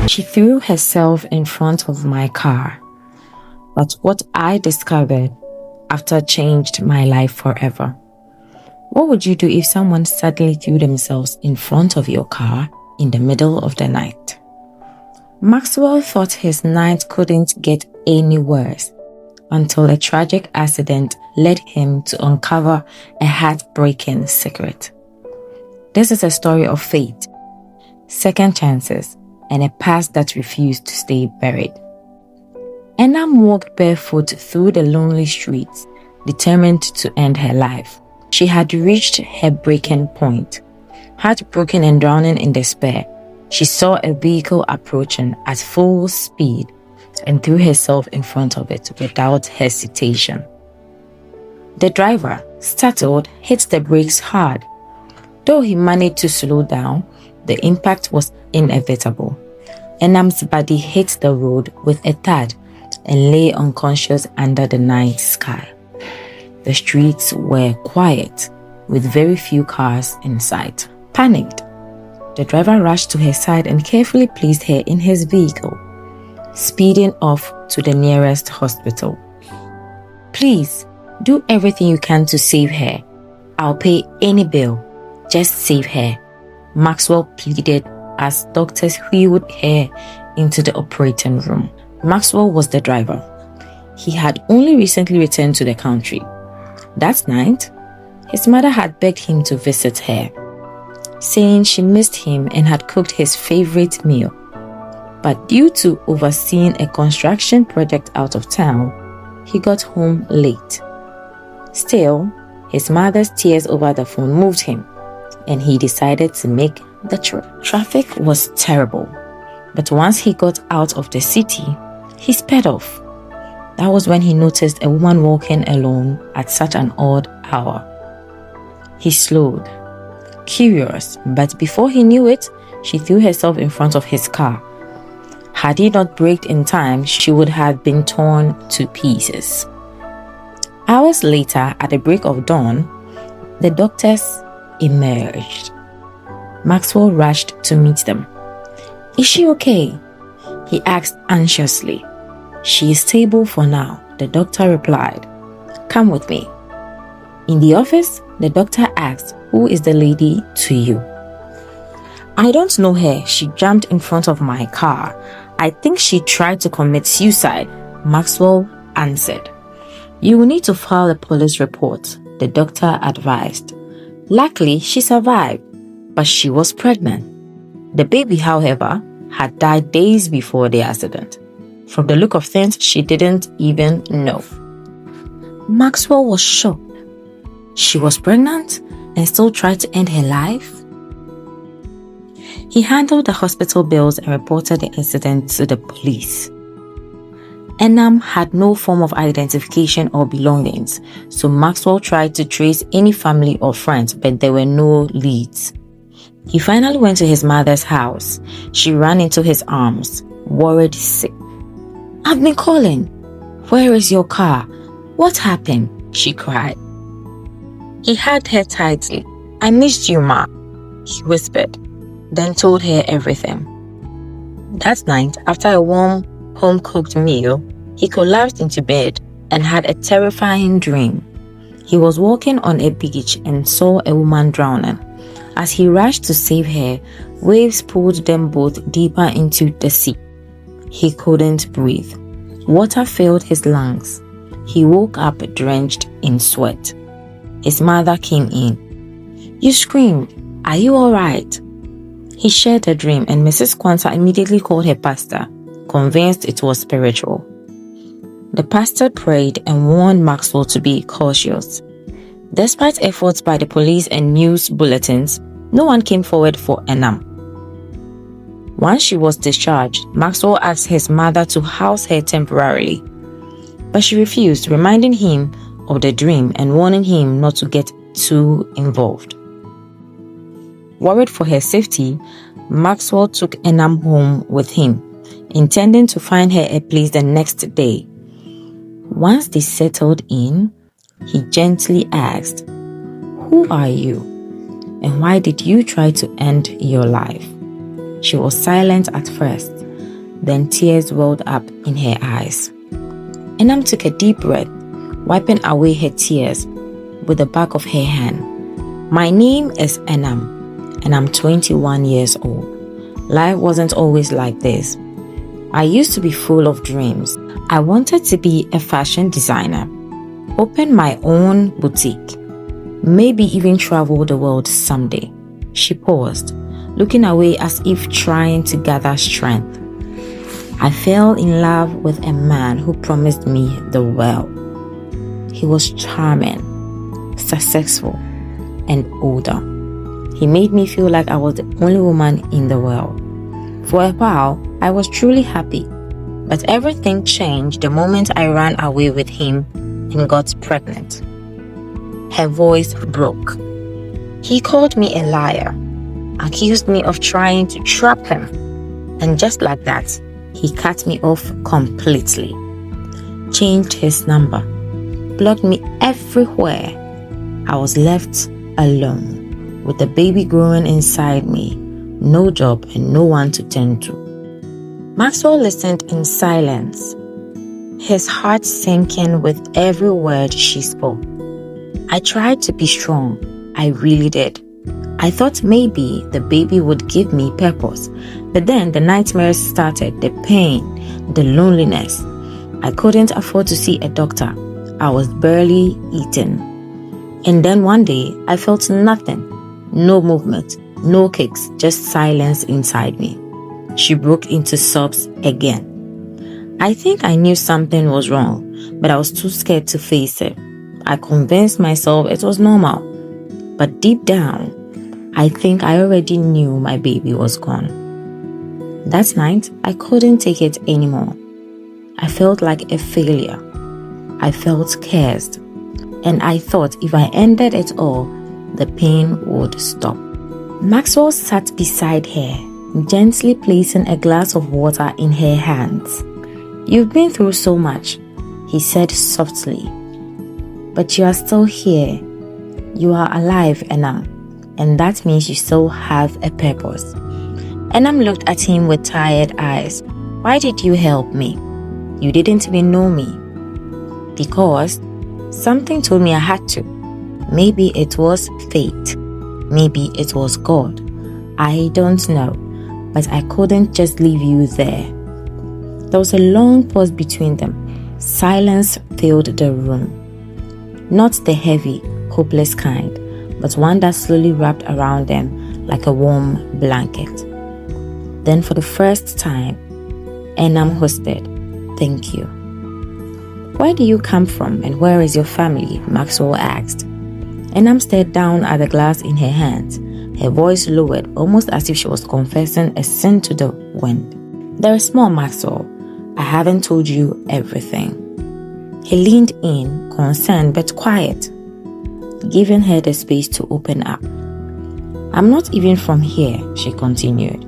She threw herself in front of my car. But what I discovered after changed my life forever. What would you do if someone suddenly threw themselves in front of your car in the middle of the night? Maxwell thought his night couldn't get any worse until a tragic accident led him to uncover a heartbreaking secret. This is a story of fate, second chances, and a past that refused to stay buried. Enam walked barefoot through the lonely streets, determined to end her life. She had reached her breaking point. Heartbroken and drowning in despair, she saw a vehicle approaching at full speed and threw herself in front of it without hesitation. The driver, startled, hit the brakes hard. Though he managed to slow down, the impact was inevitable. Enam's body hit the road with a thud and lay unconscious under the night sky. The streets were quiet, with very few cars in sight. Panicked, the driver rushed to her side and carefully placed her in his vehicle, speeding off to the nearest hospital. "Please, do everything you can to save her. I'll pay any bill. Just save her," Maxwell pleaded as doctors wheeled her into the operating room. Maxwell was the driver. He had only recently returned to the country. That night, his mother had begged him to visit her, saying she missed him and had cooked his favorite meal. But due to overseeing a construction project out of town, he got home late. Still, his mother's tears over the phone moved him, and he decided to make the trip. Traffic was terrible, but once he got out of the city, he sped off. That was when he noticed a woman walking alone at such an odd hour. He slowed, curious, but before he knew it, she threw herself in front of his car. Had he not braked in time, she would have been torn to pieces. Hours later, at the break of dawn, the doctors emerged. Maxwell rushed to meet them. "Is she okay?" he asked anxiously. "She is stable for now," the doctor replied. "Come with me." In the office, the doctor asked, "Who is the lady to you?" "I don't know her. She jumped in front of my car. I think she tried to commit suicide," Maxwell answered. "You will need to file a police report," the doctor advised. Luckily, she survived, but she was pregnant. The baby, however, had died days before the accident. From the look of things, she didn't even know. Maxwell was shocked. She was pregnant and still tried to end her life? He handled the hospital bills and reported the incident to the police. Enam had no form of identification or belongings, so Maxwell tried to trace any family or friends, but there were no leads. He finally went to his mother's house. She ran into his arms, worried sick. "I've been calling. Where is your car? What happened?" she cried. He hugged her tightly. "I missed you, Ma," he whispered, then told her everything. That night, after a warm, home-cooked meal, he collapsed into bed and had a terrifying dream. He was walking on a beach and saw a woman drowning. As he rushed to save her, waves pulled them both deeper into the sea. He couldn't breathe. Water filled his lungs. He woke up drenched in sweat. His mother came in. "You screamed. Are you all right?" He shared the dream, and Mrs. Kwanzaa immediately called her pastor, convinced it was spiritual. The pastor prayed and warned Maxwell to be cautious. Despite efforts by the police and news bulletins, no one came forward for Enam. Once she was discharged, Maxwell asked his mother to house her temporarily, but she refused, reminding him of the dream and warning him not to get too involved. Worried for her safety, Maxwell took Enam home with him, intending to find her a place the next day. Once they settled in, he gently asked, "Who are you? And why did you try to end your life?" She was silent at first, Then tears welled up in her eyes. Enam took a deep breath, wiping away her tears with the back of her hand. My name is Enam, and I'm 21 years old. Life wasn't always like this. I used to be full of dreams. I wanted to be a fashion designer, open my own boutique, maybe even travel the world someday. She paused, looking away as if trying to gather strength. I fell in love with a man who promised me the world. He was charming, successful, and older. He made me feel like I was the only woman in the world. For a while, I was truly happy, but everything changed the moment I ran away with him and got pregnant. Her voice broke. He called me a liar, accused me of trying to trap him, and just like that, he cut me off completely, changed his number, blocked me everywhere. I was left alone, with the baby growing inside me, no job and no one to tend to. Maxwell listened in silence, his heart sinking with every word she spoke. I tried to be strong, I really did. I thought maybe the baby would give me purpose, but then the nightmares started, the pain, the loneliness. I couldn't afford to see a doctor. I was barely eating. And then one day, I felt nothing. No movement, no kicks, just silence inside me. She broke into sobs again. I think I knew something was wrong, but I was too scared to face it. I convinced myself it was normal. But deep down, I think I already knew my baby was gone. That night, I couldn't take it anymore. I felt like a failure. I felt cursed. And I thought if I ended it all, the pain would stop. Maxwell sat beside her, gently placing a glass of water in her hands. You've been through so much, he said softly. But you are still here. You are alive, Enam, and that means you still have a purpose. Enam looked at him with tired eyes. Why did you help me? You didn't even know me. Because something told me I had to. Maybe it was fate. Maybe it was God. I don't know, but I couldn't just leave you there. There was a long pause between them. Silence filled the room. Not the heavy, hopeless kind, but one that slowly wrapped around them like a warm blanket. Then for the first time, Enam whispered, "Thank you." "Where do you come from and where is your family?" Maxwell asked. Enam stared down at the glass in her hands, her voice lowered, almost as if she was confessing a sin to the wind. "There is more, Maxwell. I haven't told you everything." He leaned in, concerned but quiet, giving her the space to open up. "I'm not even from here," she continued.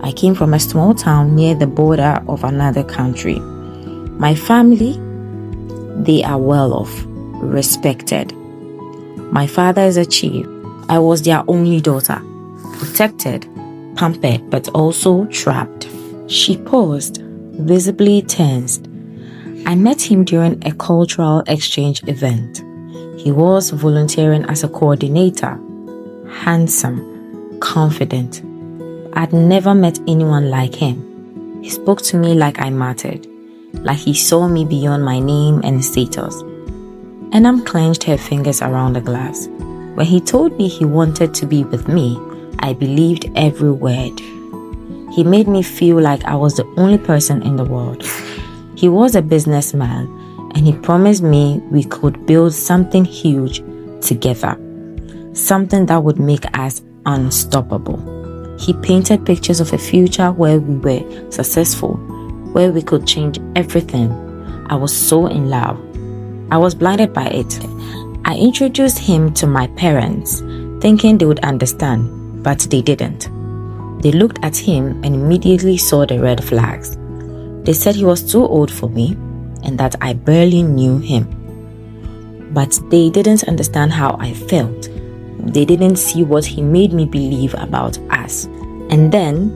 "I came from a small town near the border of another country. My family, they are well off, respected. My father is a chief. I was their only daughter, protected, pampered, but also trapped." She paused, visibly tensed. "I met him during a cultural exchange event. He was volunteering as a coordinator, handsome, confident. I'd never met anyone like him. He spoke to me like I mattered, like he saw me beyond my name and status." Enam clenched her fingers around the glass. "When he told me he wanted to be with me, I believed every word. He made me feel like I was the only person in the world. He was a businessman, and he promised me we could build something huge together, something that would make us unstoppable. He painted pictures of a future where we were successful, where we could change everything. I was so in love. I was blinded by it. I introduced him to my parents, thinking they would understand, but they didn't. They looked at him and immediately saw the red flags. They said he was too old for me and that I barely knew him. But they didn't understand how I felt. They didn't see what he made me believe about us. And then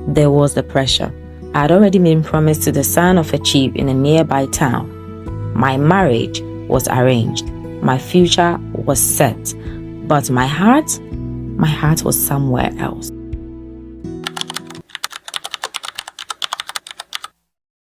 there was the pressure. I had already been promised to the son of a chief in a nearby town. My marriage was arranged. My future was set. But my heart was somewhere else.